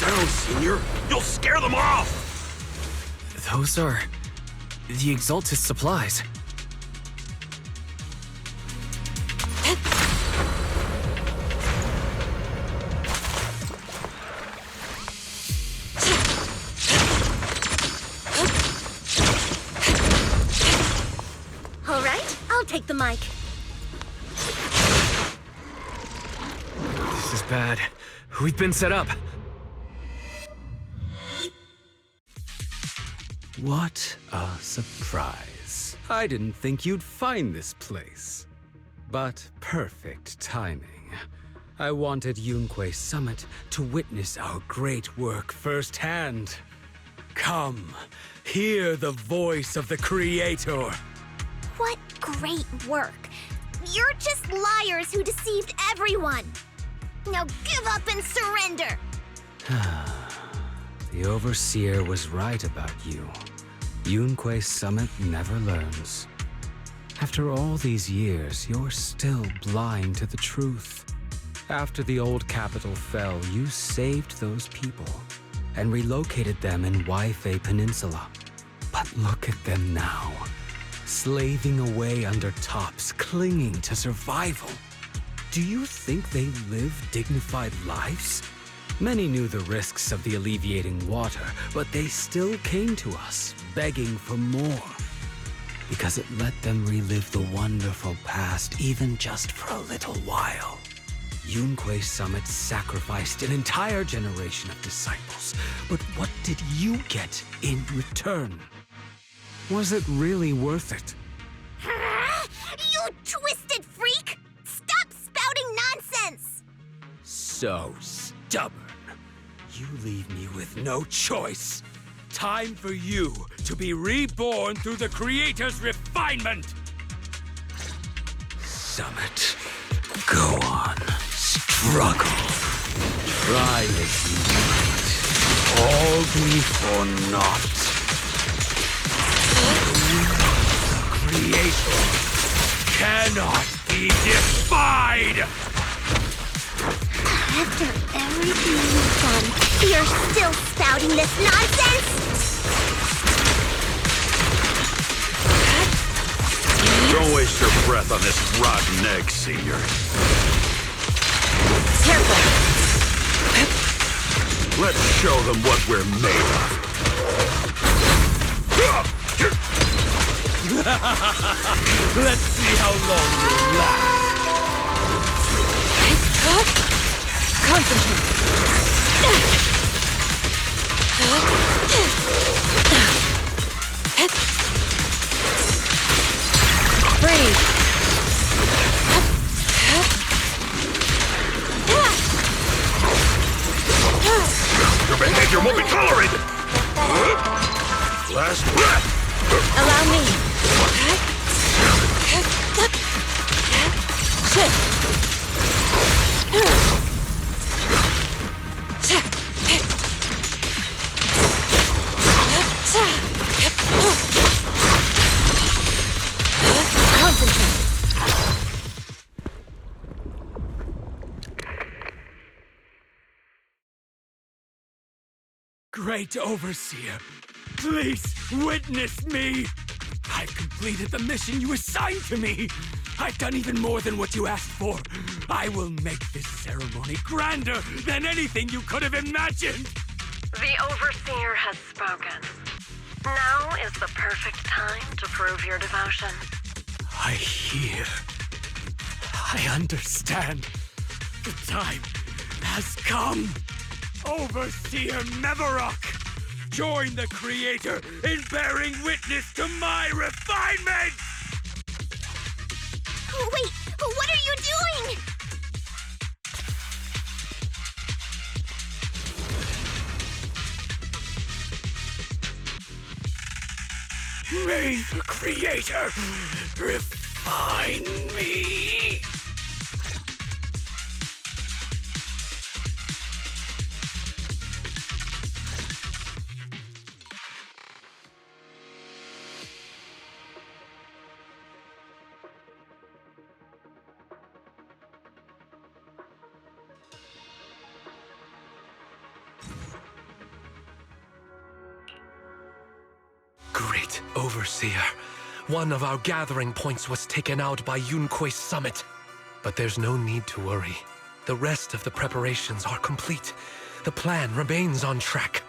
down, Senior. You'll scare them off! Those are the Exalted supplies. All right, I'll take the mic. This is bad. We've been set up. What a surprise. I didn't think you'd find this place. But perfect timing. I wanted Yunque Summit to witness our great work firsthand. Come, hear the voice of the Creator. What great work. You're just liars who deceived everyone. Now give up and surrender. The Overseer was right about you. Yunque Summit never learns. After all these years, you're still blind to the truth. After the old capital fell, you saved those people and relocated them in Waifei Peninsula. But look at them now, slaving away under tops, clinging to survival. Do you think they live dignified lives? Many knew the risks of the alleviating water, but they still came to us, begging for more. Because it let them relive the wonderful past, even just for a little while. Yunque Summit sacrificed an entire generation of disciples, but what did you get in return? Was it really worth it? You twisted freak! Stop spouting nonsense! So stubborn. You leave me with no choice. Time for you to be reborn through the Creator's refinement! Summit, go on, struggle. Try as you might, all be for naught. The Creator cannot be defied! After everything you've done, you're still spouting this nonsense? Don't waste your breath on this rotten egg, Senior. Careful. Let's show them what we're made of. Let's see how long you last. Concentrate. Breathe. Your behavior won't be tolerated! Last breath! Allow me. Great Overseer, please witness me! I've completed the mission you assigned to me! I've done even more than what you asked for! I will make this ceremony grander than anything you could have imagined! The Overseer has spoken. Now is the perfect time to prove your devotion. I hear. I understand. The time has come! Overseer Mevarok! Join the Creator in bearing witness to my refinement! Wait, what are you doing? May the Creator refine me! Overseer, one of our gathering points was taken out by Yunque's summit. But there's no need to worry. The rest of the preparations are complete. The plan remains on track.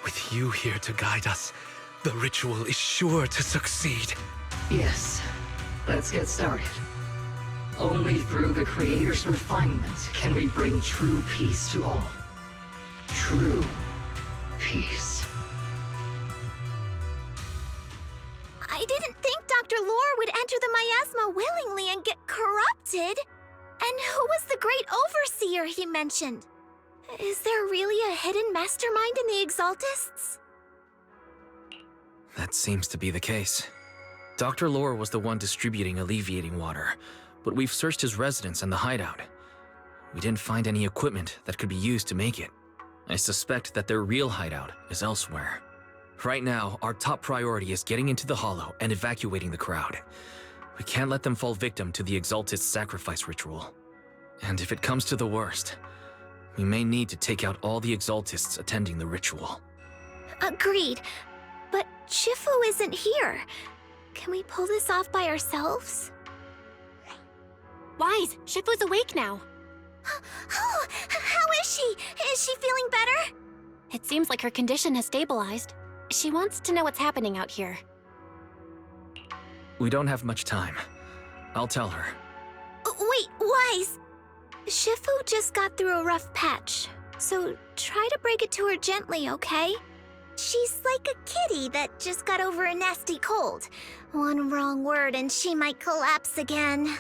With you here to guide us, the ritual is sure to succeed. Yes, let's get started. Only through the Creator's refinement can we bring true peace to all. True peace. I didn't think Dr. Lore would enter the miasma willingly and get corrupted. And who was the great overseer he mentioned? Is there really a hidden mastermind in the Exaltists? That seems to be the case. Dr. Lore was the one distributing alleviating water, but we've searched his residence and the hideout. We didn't find any equipment that could be used to make it. I suspect that their real hideout is elsewhere. Right now, our top priority is getting into the Hollow and evacuating the crowd. We can't let them fall victim to the Exaltist sacrifice ritual. And if it comes to the worst, we may need to take out all the Exaltists attending the ritual. Agreed. But Shifu isn't here. Can we pull this off by ourselves? Wise, Shifu's awake now. Oh, how is she? Is she feeling better? It seems like her condition has stabilized. She wants to know what's happening out here. We don't have much time. I'll tell her. Wait, Wise! Shifu just got through a rough patch, so try to break it to her gently, okay? She's like a kitty that just got over a nasty cold. One wrong word and she might collapse again.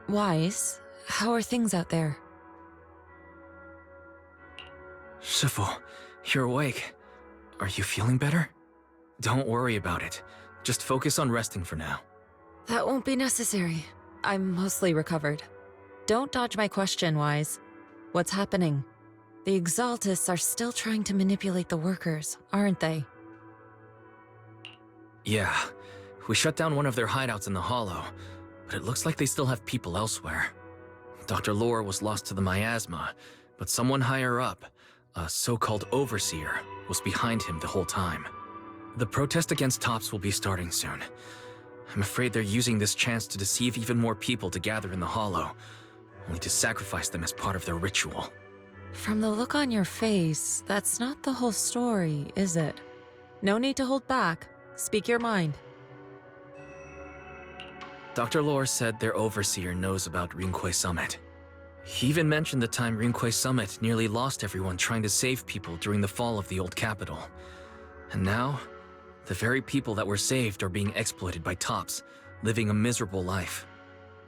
Wise, how are things out there? Shifu, you're awake. Are you feeling better? Don't worry about it. Just focus on resting for now. That won't be necessary. I'm mostly recovered. Don't dodge my question, Wise. What's happening? The Exaltists are still trying to manipulate the workers, aren't they? Yeah. We shut down one of their hideouts in the Hollow, but it looks like they still have people elsewhere. Dr. Lore was lost to the miasma, but someone higher up, a so-called overseer, was behind him the whole time. The protest against Tops will be starting soon. I'm afraid they're using this chance to deceive even more people to gather in the Hollow, only to sacrifice them as part of their ritual. From the look on your face, that's not the whole story, is it? No need to hold back. Speak your mind. Dr. Lore said their overseer knows about Rinque Summit. He even mentioned the time Rinque Summit nearly lost everyone trying to save people during the fall of the old capital. And now, the very people that were saved are being exploited by Tops, living a miserable life.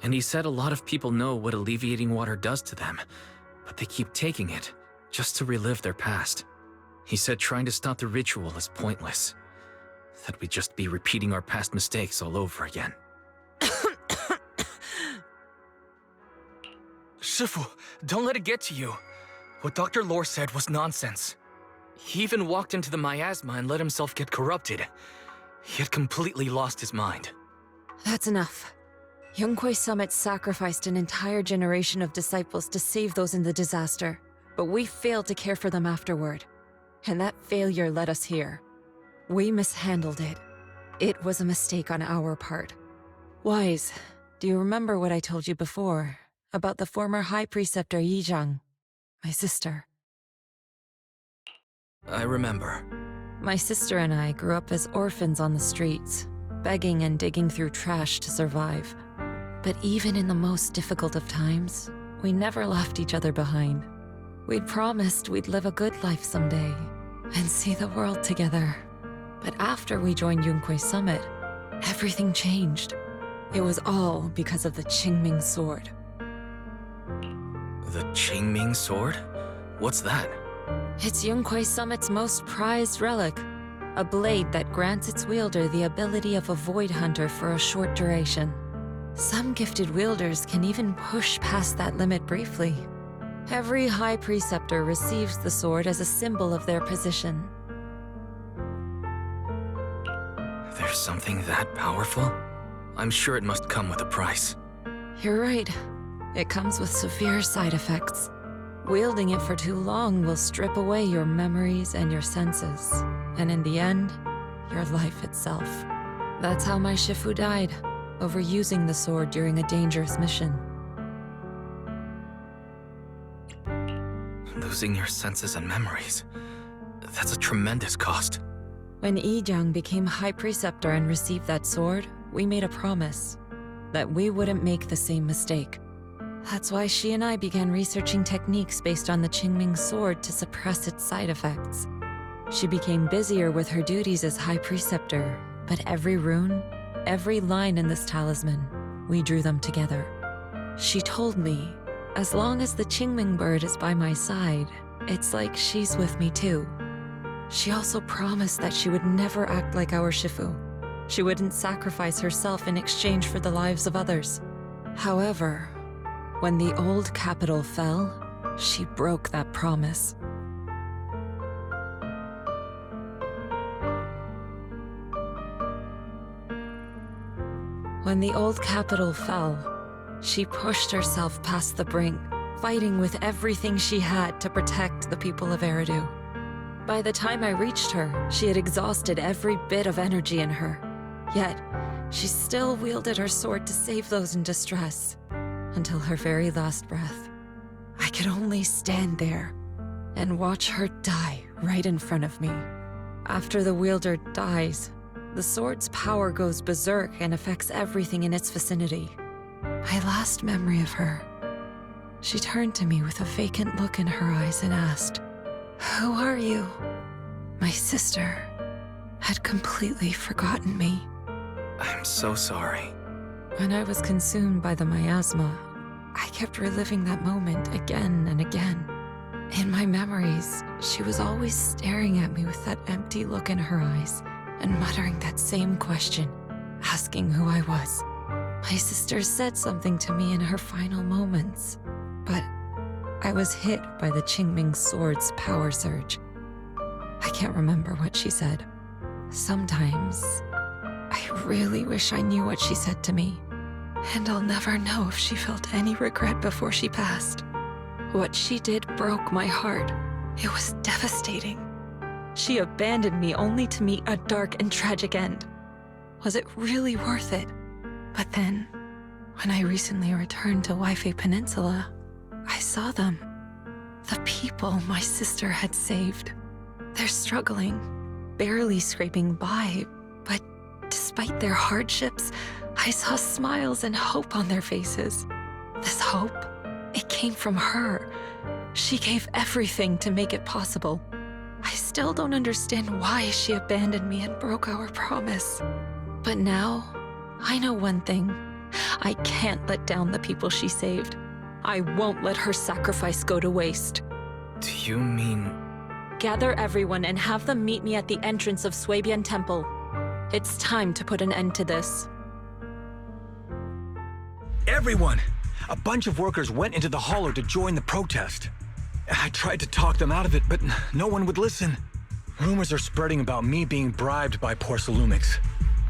And he said a lot of people know what alleviating water does to them, but they keep taking it just to relive their past. He said trying to stop the ritual is pointless, that we'd just be repeating our past mistakes all over again. Shifu, don't let it get to you. What Dr. Lore said was nonsense. He even walked into the miasma and let himself get corrupted. He had completely lost his mind. That's enough. Yunque Summit sacrificed an entire generation of disciples to save those in the disaster, but we failed to care for them afterward. And that failure led us here. We mishandled it. It was a mistake on our part. Wise, do you remember what I told you before about the former High Preceptor Yizhang, my sister? I remember. My sister and I grew up as orphans on the streets, begging and digging through trash to survive. But even in the most difficult of times, we never left each other behind. We'd promised we'd live a good life someday and see the world together. But after we joined Yunque Summit, everything changed. It was all because of the Qingming Sword. The Qingming Sword? What's that? It's Yunque Summit's most prized relic, a blade that grants its wielder the ability of a void hunter for a short duration. Some gifted wielders can even push past that limit briefly. Every High Preceptor receives the sword as a symbol of their position. There's something that powerful? I'm sure it must come with a price. You're right. It comes with severe side effects. Wielding it for too long will strip away your memories and your senses, and in the end, your life itself. That's how my Shifu died, overusing the sword during a dangerous mission. Losing your senses and memories. That's a tremendous cost. When Yi-Jiang became High Preceptor and received that sword, we made a promise that we wouldn't make the same mistake. That's why she and I began researching techniques based on the Qingming sword to suppress its side effects. She became busier with her duties as High Preceptor, but every rune, every line in this talisman, we drew them together. She told me, as long as the Qingming bird is by my side, it's like she's with me too. She also promised that she would never act like our Shifu. She wouldn't sacrifice herself in exchange for the lives of others. However, when the old capital fell, she broke that promise. When the old capital fell, she pushed herself past the brink, fighting with everything she had to protect the people of Eridu. By the time I reached her, she had exhausted every bit of energy in her. Yet, she still wielded her sword to save those in distress, until her very last breath. I could only stand there and watch her die right in front of me. After the wielder dies, the sword's power goes berserk and affects everything in its vicinity. My last memory of her, she turned to me with a vacant look in her eyes and asked, "Who are you?" My sister had completely forgotten me. I'm so sorry. When I was consumed by the miasma, I kept reliving that moment again and again. In my memories, she was always staring at me with that empty look in her eyes and muttering that same question, asking who I was. My sister said something to me in her final moments, but I was hit by the Qingming sword's power surge. I can't remember what she said. Sometimes, I really wish I knew what she said to me, and I'll never know if she felt any regret before she passed. What she did broke my heart. It was devastating. She abandoned me only to meet a dark and tragic end. Was it really worth it? But then, when I recently returned to Waifei Peninsula, I saw them. The people my sister had saved. They're struggling, barely scraping by, but despite their hardships, I saw smiles and hope on their faces. This hope, it came from her. She gave everything to make it possible. I still don't understand why she abandoned me and broke our promise. But now, I know one thing. I can't let down the people she saved. I won't let her sacrifice go to waste. Do you mean... Gather everyone and have them meet me at the entrance of Suibian Temple. It's time to put an end to this. Everyone! A bunch of workers went into the hollow to join the protest. I tried to talk them out of it, but no one would listen. Rumors are spreading about me being bribed by Porcelumix.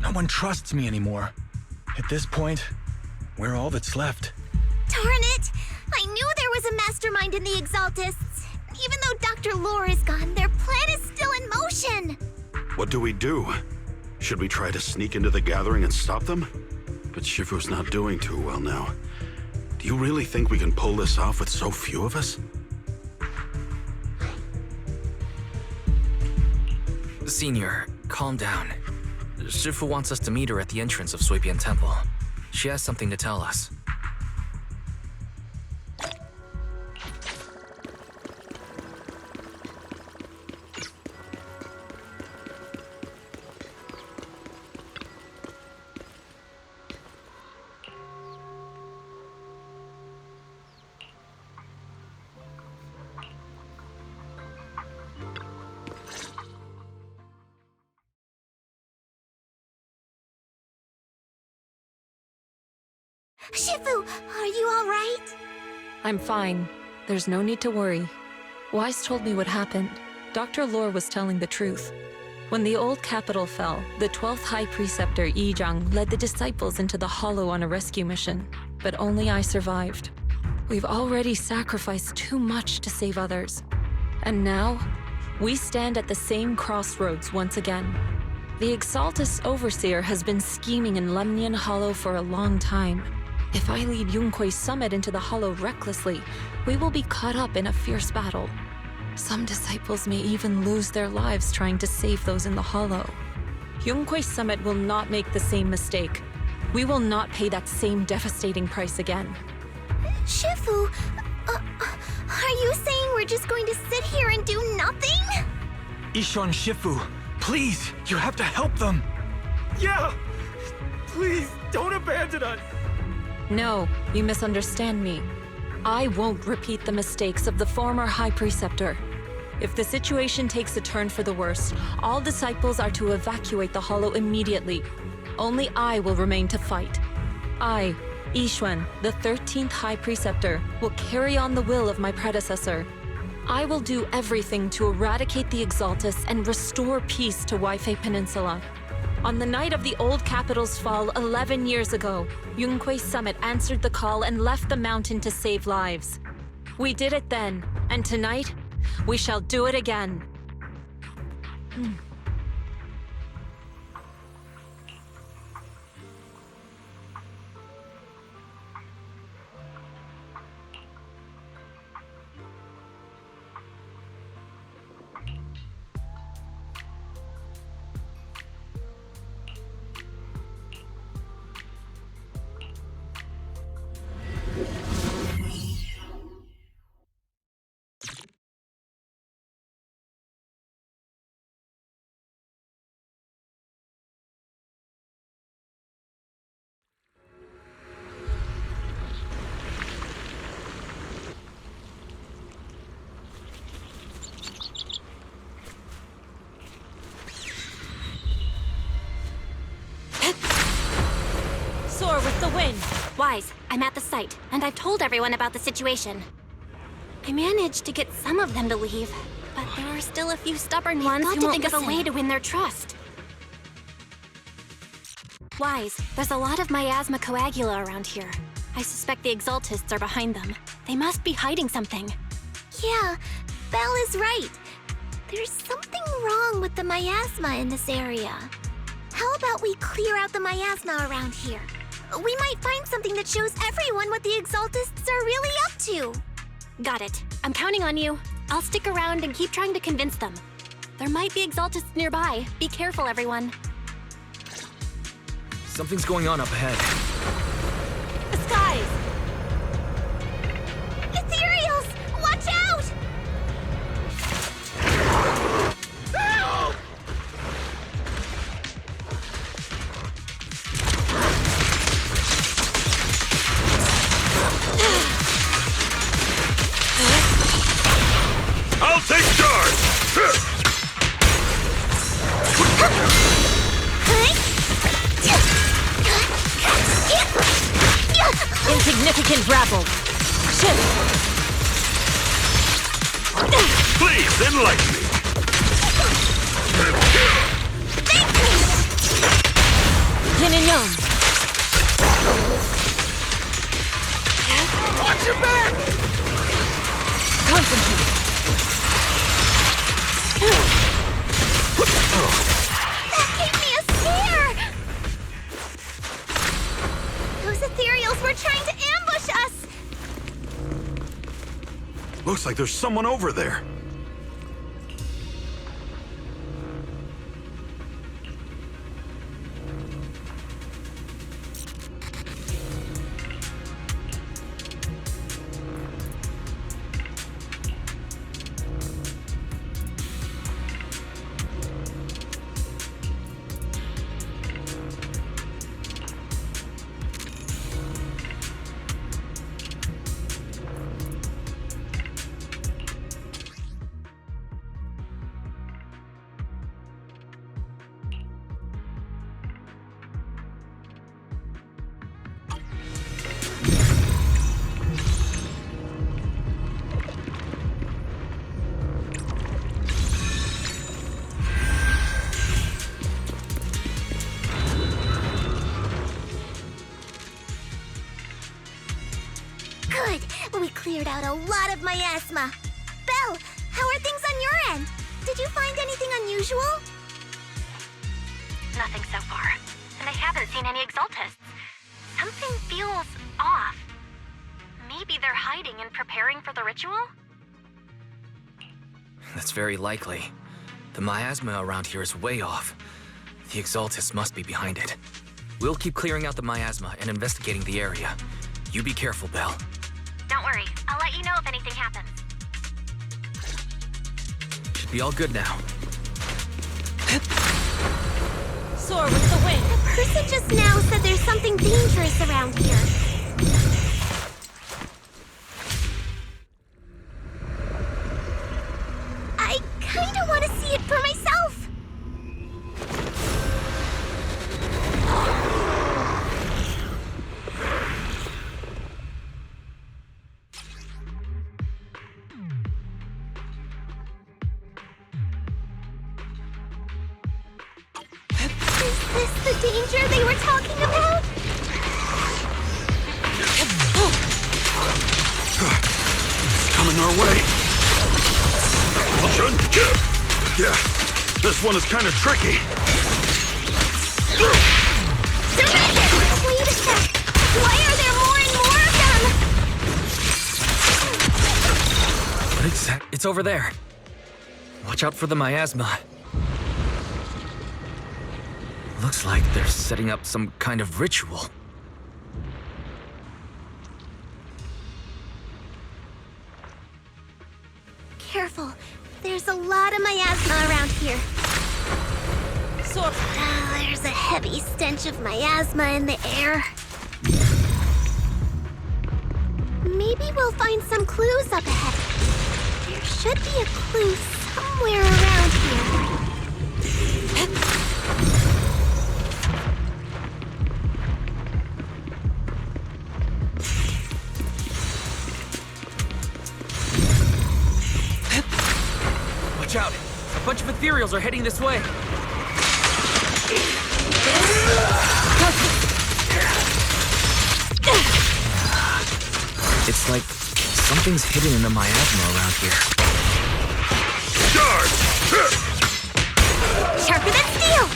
No one trusts me anymore. At this point, we're all that's left. Darn it! I knew there was a mastermind in the Exaltists. Even though Dr. Lore is gone, their plan is still in motion. What do we do? Should we try to sneak into the gathering and stop them? But Shifu's not doing too well now. Do you really think we can pull this off with so few of us? Senior, calm down. Shifu wants us to meet her at the entrance of Suibian Temple. She has something to tell us. Shifu, are you all right? I'm fine. There's no need to worry. Wise told me what happened. Dr. Lore was telling the truth. When the old capital fell, the 12th High Preceptor Yi Jiang led the disciples into the hollow on a rescue mission, but only I survived. We've already sacrificed too much to save others. And now, we stand at the same crossroads once again. The Exaltus Overseer has been scheming in Lemnian Hollow for a long time. If I lead Yunque's summit into the Hollow recklessly, we will be caught up in a fierce battle. Some disciples may even lose their lives trying to save those in the Hollow. Yunque's summit will not make the same mistake. We will not pay that same devastating price again. Shifu, are you saying we're just going to sit here and do nothing? Isho and Shifu, please, you have to help them. Yeah! Please, don't abandon us! No, you misunderstand me. I won't repeat the mistakes of the former High Preceptor. If the situation takes a turn for the worse, all disciples are to evacuate the Hollow immediately. Only I will remain to fight. I, Yixuan, the 13th High Preceptor, will carry on the will of my predecessor. I will do everything to eradicate the Exaltus and restore peace to Waifei Peninsula. On the night of the old capital's fall 11 years ago, Yunque's summit answered the call and left the mountain to save lives. We did it then, and tonight, we shall do it again. Soar with the wind! Wise, I'm at the site, and I've told everyone about the situation. I managed to get some of them to leave, but there are still a few stubborn ones who won't think of a way to win their trust. Wise, there's a lot of miasma coagula around here. I suspect the Exaltists are behind them. They must be hiding something. Yeah, Belle is right. There's something wrong with the miasma in this area. How about we clear out the miasma around here? We might find something that shows everyone what the Exaltists are really up to. Got it. I'm counting on you. I'll stick around and keep trying to convince them. There might be Exaltists nearby. Be careful, everyone. Something's going on up ahead. The skies! Ethereals! Watch out! Help! I'll take charge! Insignificant rabble! Shift! Please, enlighten me! Yin and Yang! Watch your back! Concentrate! That gave me a scare! Those ethereals were trying to ambush us! Looks like there's someone over there. We cleared out a lot of miasma. Belle, how are things on your end? Did you find anything unusual? Nothing so far. And I haven't seen any Exaltists. Something feels off. Maybe they're hiding and preparing for the ritual? That's very likely. The miasma around here is way off. The Exaltists must be behind it. We'll keep clearing out the miasma and investigating the area. You be careful, Belle. Don't worry. I'll let you know if anything happens. Should be all good now. Soar with the wind. The person just now said there's something dangerous around here. I kinda want to see it for myself. Is this the danger they were talking about? It's coming our way. Yeah, this one is kind of tricky. Wait a sec. Why are there more and more of them? What exact? It's over there. Watch out for the miasma. Looks like they're setting up some kind of ritual. Careful. There's a lot of miasma around here. There's a heavy stench of miasma in the air. Maybe we'll find some clues up ahead. There should be a clue somewhere around here. Watch out! A bunch of ethereals are heading this way. It's like something's hidden in the miasma around here. Charge! Sharper than steel!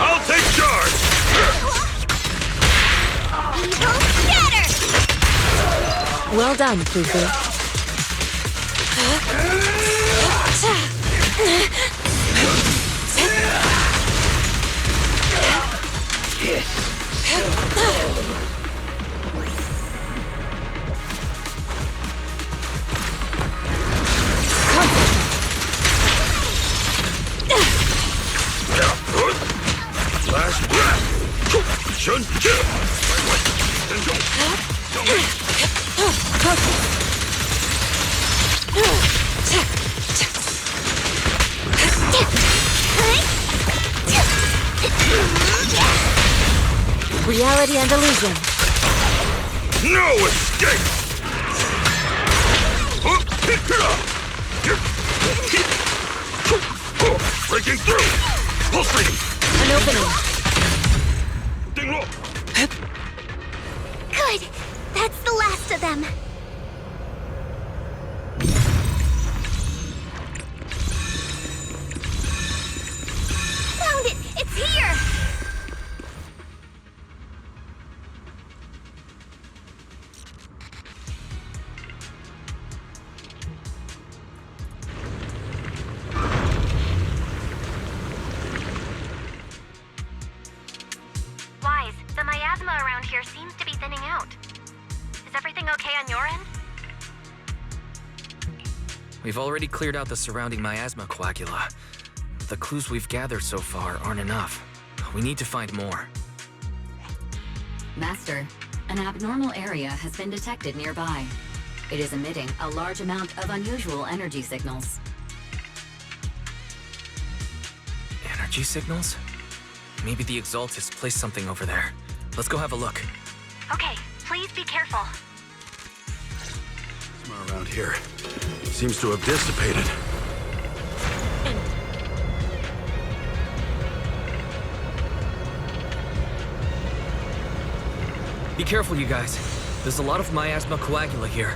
I'll take charge! Well done, Fufu. Last breath! Shun! Then go! Reality and illusion. No escape! Breaking through! Pulsating! An opening. Ding low! Good. That's the last of them. Found it! It's here! Wise, the miasma around here seems to be thinning out. Is everything okay on your end? We've already cleared out the surrounding miasma coagula. The clues we've gathered so far aren't enough. We need to find more. Master, an abnormal area has been detected nearby. It is emitting a large amount of unusual energy signals. Energy signals? Maybe the Exaltists placed something over there. Let's go have a look. Okay, please be careful. Plasma around here seems to have dissipated. Be careful, you guys. There's a lot of miasma coagula here.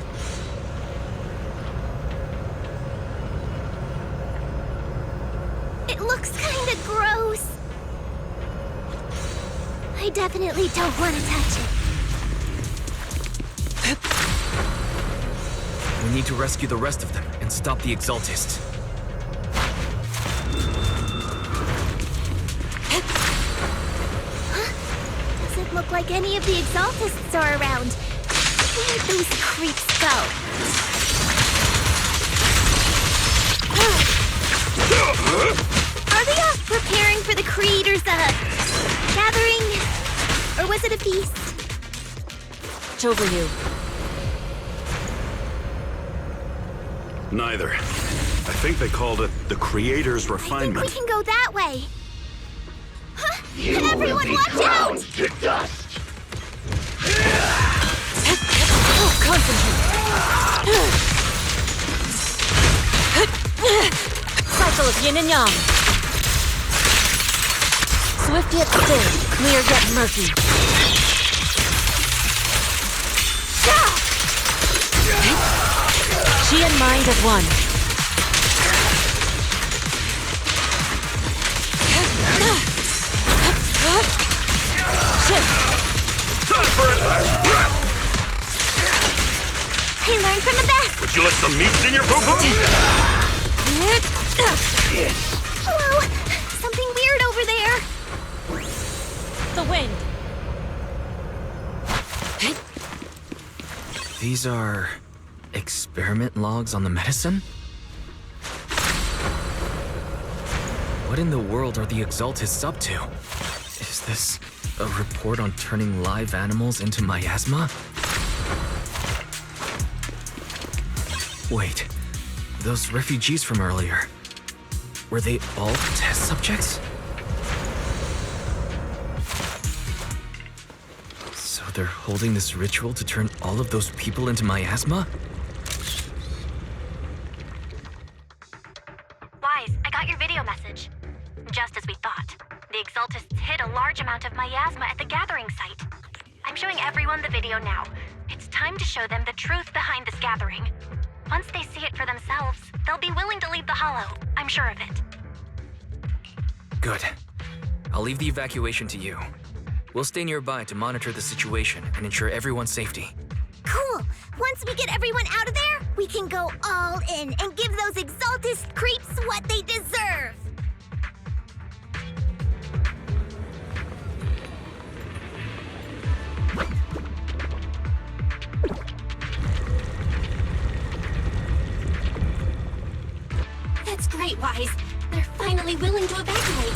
It looks kinda gross. I definitely don't want to touch it. We need to rescue the rest of them and stop the Exaltists. Doesn't look like any of the Exaltists are around. Where'd those creeps go? Are they off preparing for the Creator's, gathering? Or was it a feast? It's over you. Neither. I think they called it the Creator's Refinement. I think we can go that way. Huh? You Everyone will be watch ground out! to dust. Oh, concentrate. Cycle of yin and yang. Swift yet still, clear yet murky. Chi and mind as one. Time for it! I learned from the best! Would you let some meat in your poo-poo? Hello! Something weird over there! The wind. These are... experiment logs on the medicine? What in the world are the Exaltists up to? Is this a report on turning live animals into miasma? Wait, those refugees from earlier, were they all test subjects? So they're holding this ritual to turn all of those people into miasma? Wise, I got your video message. Just as we thought. The Exaltists hid a large amount of miasma at the gathering site. I'm showing everyone the video now. It's time to show them the truth behind this gathering. Once they see it for themselves, they'll be willing to leave the Hollow. I'm sure of it. Good. I'll leave the evacuation to you. We'll stay nearby to monitor the situation and ensure everyone's safety. Cool! Once we get everyone out of there, we can go all in and give those Exaltist creeps what they deserve! That's great, Wise. They're finally willing to evacuate.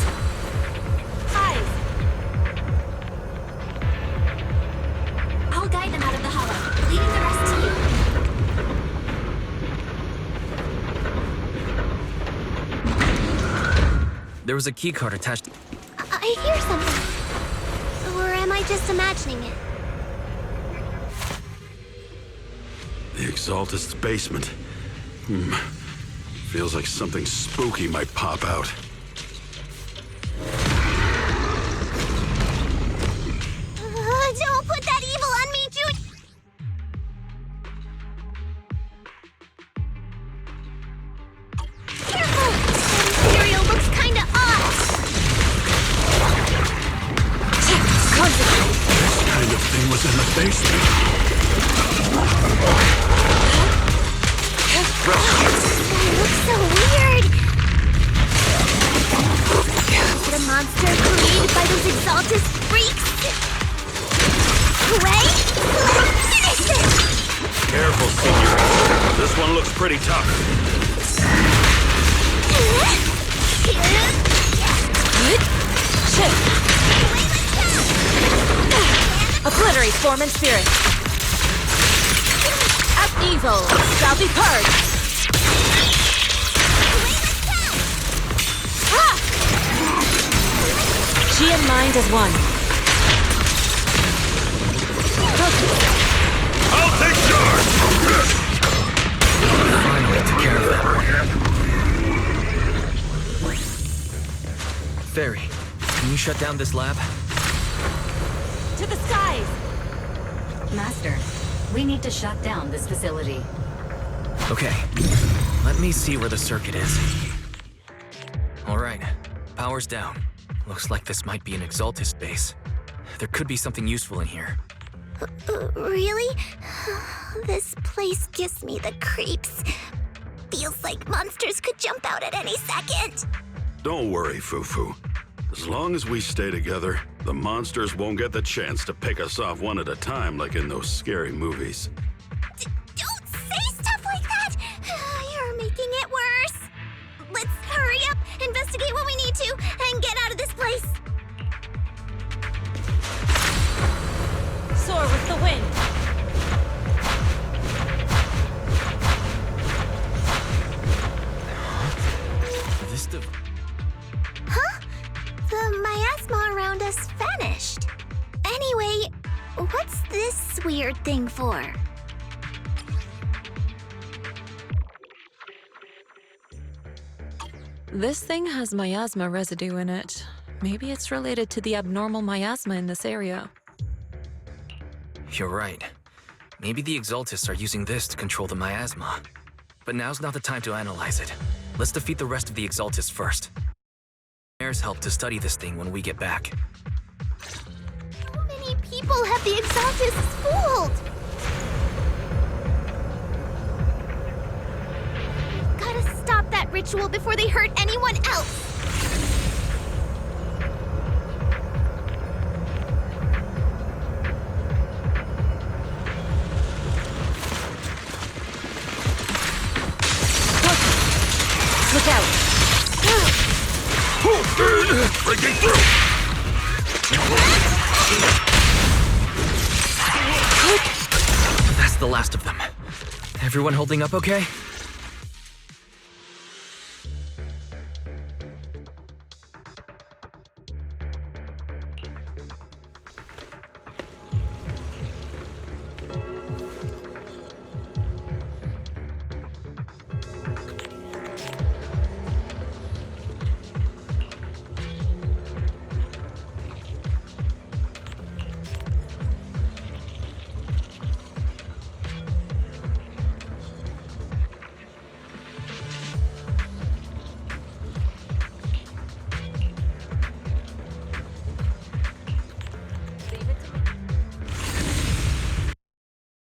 Wise! I'll guide them out of the Hollow, leaving the rest to you. There was a keycard attached. I hear something. Or am I just imagining it? The Exaltist's basement. Feels like something spooky might pop out. Don't put that evil on me, Jude! Careful! That material looks kinda off! This kind of thing was in the basement. That looks so weird! Is it a monster created by those Exaltist freaks? Wait! Let's finish this! Careful, Senior. This one looks pretty tough. Approach! embrace form and spirit. As evil shall be purged. Ha! Chi and mind as one. I'll take charge! Finally took care of that one. Fairy, can you shut down this lab? To the skies! Master, we need to shut down this facility. Okay, let me see where the circuit is. Alright, power's down. Looks like this might be an Exaltist base. There could be something useful in here. Really? This place gives me the creeps. Feels like monsters could jump out at any second. Don't worry, Fufu. As long as we stay together, the monsters won't get the chance to pick us off one at a time like in those scary movies. Don't say stuff like that! You're making it worse. Let's hurry up, investigate what we need to, and get out of this place. Soar with the wind. This Huh? The miasma around us vanished. Anyway, what's this weird thing for? This thing has miasma residue in it. Maybe it's related to the abnormal miasma in this area. You're right. Maybe the Exaltists are using this to control the miasma. But now's not the time to analyze it. Let's defeat the rest of the Exaltists first. Mayor's help to study this thing when we get back. How many people have the Exaltists fooled? Gotta stop that ritual before they hurt anyone else. Look out! Breaking through! That's the last of them. Everyone holding up okay?